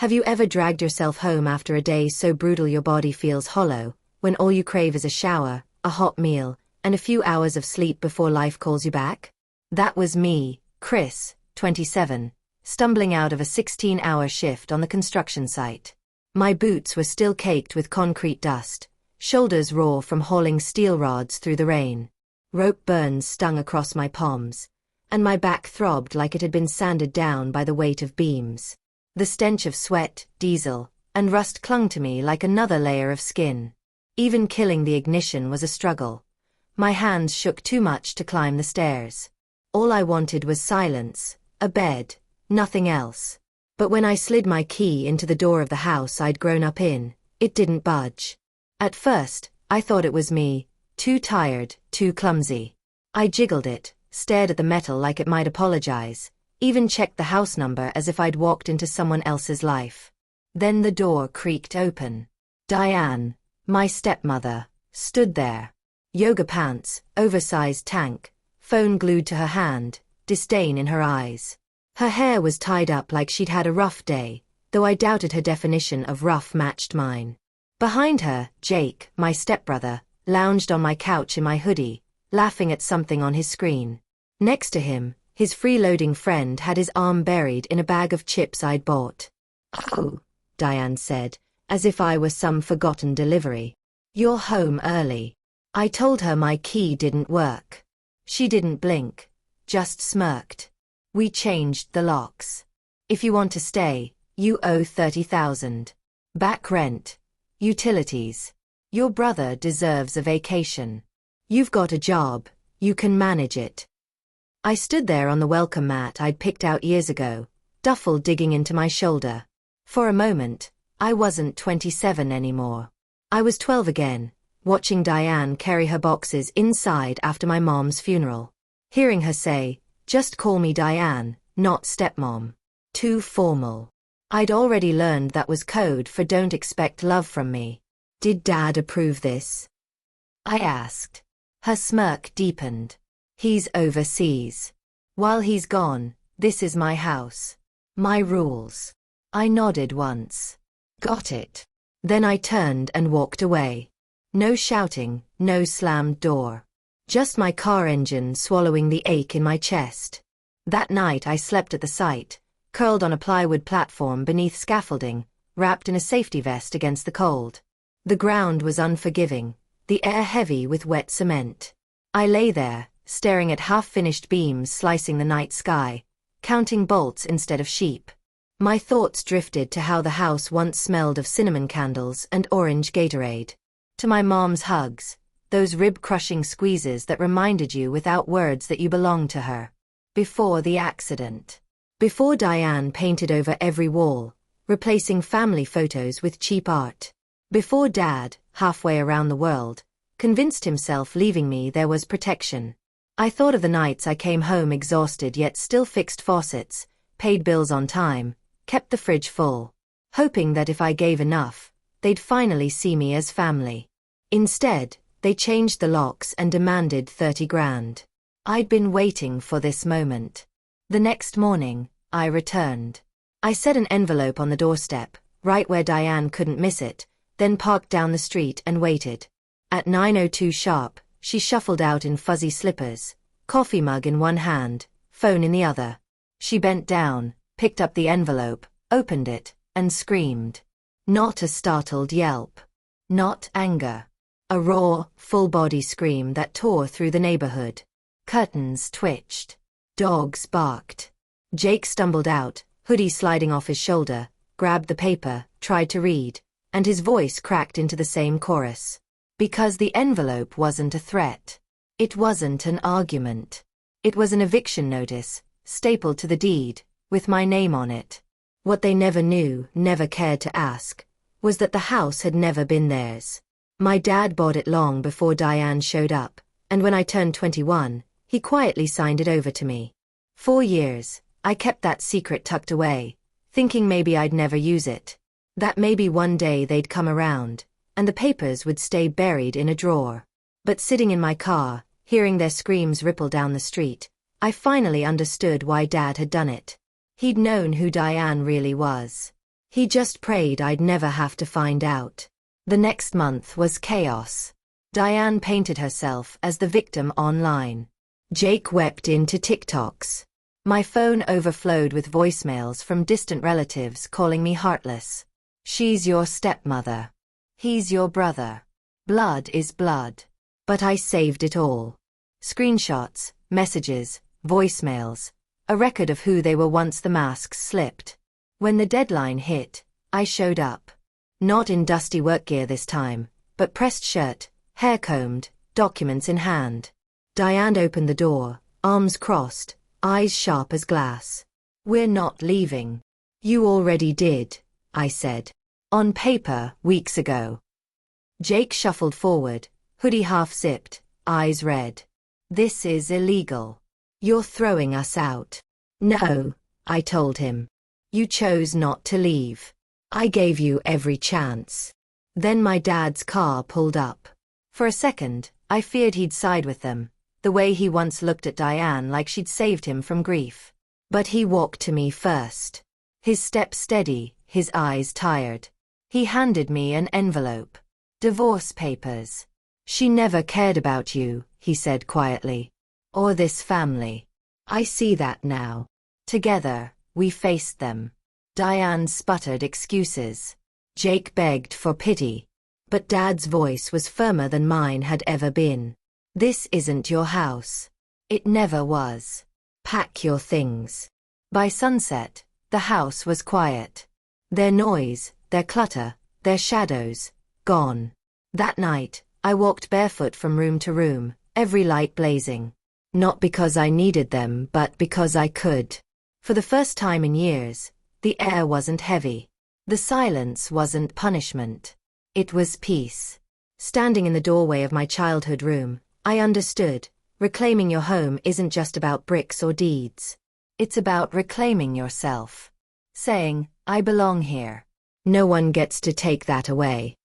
Have you ever dragged yourself home after a day so brutal your body feels hollow, when all you crave is a shower, a hot meal, and a few hours of sleep before life calls you back? That was me, Chris, 27, stumbling out of a 16-hour shift on the construction site. My boots were still caked with concrete dust, shoulders raw from hauling steel rods through the rain. Rope burns stung across my palms, and my back throbbed like it had been sanded down by the weight of beams. The stench of sweat, diesel, and rust clung to me like another layer of skin. Even killing the ignition was a struggle. My hands shook too much to climb the stairs. All I wanted was silence, a bed, nothing else. But when I slid my key into the door of the house I'd grown up in, it didn't budge. At first, I thought it was me, too tired, too clumsy. I jiggled it, stared at the metal like it might apologize, even checked the house number as if I'd walked into someone else's life. Then the door creaked open. Diane, my stepmother, stood there. Yoga pants, oversized tank, phone glued to her hand, disdain in her eyes. Her hair was tied up like she'd had a rough day, though I doubted her definition of rough matched mine. Behind her, Jake, my stepbrother, lounged on my couch in my hoodie, laughing at something on his screen. Next to him, his freeloading friend had his arm buried in a bag of chips I'd bought. "Oh," Diane said, as if I were some forgotten delivery. "You're home early." I told her my key didn't work. She didn't blink, just smirked. "We changed the locks. If you want to stay, you owe $30,000. Back rent. Utilities. Your brother deserves a vacation. You've got a job, you can manage it." I stood there on the welcome mat I'd picked out years ago, duffel digging into my shoulder. For a moment, I wasn't 27 anymore. I was 12 again, watching Diane carry her boxes inside after my mom's funeral. Hearing her say, "Just call me Diane, not stepmom." Too formal. I'd already learned that was code for don't expect love from me. Did Dad approve this? I asked. Her smirk deepened. "He's overseas. While he's gone, this is my house. My rules." I nodded once. Got it. Then I turned and walked away. No shouting, no slammed door. Just my car engine swallowing the ache in my chest. That night I slept at the site, curled on a plywood platform beneath scaffolding, wrapped in a safety vest against the cold. The ground was unforgiving, the air heavy with wet cement. I lay there, staring at half-finished beams slicing the night sky, counting bolts instead of sheep. My thoughts drifted to how the house once smelled of cinnamon candles and orange Gatorade. To my mom's hugs, those rib-crushing squeezes that reminded you without words that you belonged to her. Before the accident. Before Diane painted over every wall, replacing family photos with cheap art. Before Dad, halfway around the world, convinced himself leaving me there was protection. I thought of the nights I came home exhausted yet still fixed faucets, paid bills on time, kept the fridge full, hoping that if I gave enough, they'd finally see me as family. Instead, they changed the locks and demanded 30 grand. I'd been waiting for this moment. The next morning, I returned. I set an envelope on the doorstep, right where Diane couldn't miss it, then parked down the street and waited. At 9:02 sharp, she shuffled out in fuzzy slippers, coffee mug in one hand, phone in the other. She bent down, picked up the envelope, opened it, and screamed. Not a startled yelp. Not anger. A raw, full-body scream that tore through the neighborhood. Curtains twitched. Dogs barked. Jake stumbled out, hoodie sliding off his shoulder, grabbed the paper, tried to read, and his voice cracked into the same chorus. Because the envelope wasn't a threat. It wasn't an argument. It was an eviction notice, stapled to the deed, with my name on it. What they never knew, never cared to ask, was that the house had never been theirs. My dad bought it long before Diane showed up, and when I turned 21, he quietly signed it over to me. 4 years, I kept that secret tucked away, thinking maybe I'd never use it. That maybe one day they'd come around, and the papers would stay buried in a drawer. But sitting in my car, hearing their screams ripple down the street, I finally understood why Dad had done it. He'd known who Diane really was. He just prayed I'd never have to find out. The next month was chaos. Diane painted herself as the victim online. Jake wept into TikToks. My phone overflowed with voicemails from distant relatives calling me heartless. She's your stepmother. He's your brother. Blood is blood. But I saved it all. Screenshots, messages, voicemails, a record of who they were once the masks slipped. When the deadline hit, I showed up. Not in dusty work gear this time, but pressed shirt, hair combed, documents in hand. Diane opened the door, arms crossed, eyes sharp as glass. We're not leaving. You already did, I said. On paper, weeks ago. Jake shuffled forward, hoodie half-zipped, eyes red. This is illegal. You're throwing us out. No, I told him. You chose not to leave. I gave you every chance. Then my dad's car pulled up. For a second, I feared he'd side with them, the way he once looked at Diane like she'd saved him from grief. But he walked to me first. His step steady, his eyes tired. He handed me an envelope. Divorce papers. She never cared about you, he said quietly. Or this family. I see that now. Together, we faced them. Diane sputtered excuses. Jake begged for pity. But Dad's voice was firmer than mine had ever been. This isn't your house. It never was. Pack your things. By sunset, the house was quiet. Their noise, their clutter, their shadows, gone. That night, I walked barefoot from room to room, every light blazing. Not because I needed them, but because I could. For the first time in years, the air wasn't heavy. The silence wasn't punishment. It was peace. Standing in the doorway of my childhood room, I understood, reclaiming your home isn't just about bricks or deeds. It's about reclaiming yourself. Saying, I belong here. No one gets to take that away.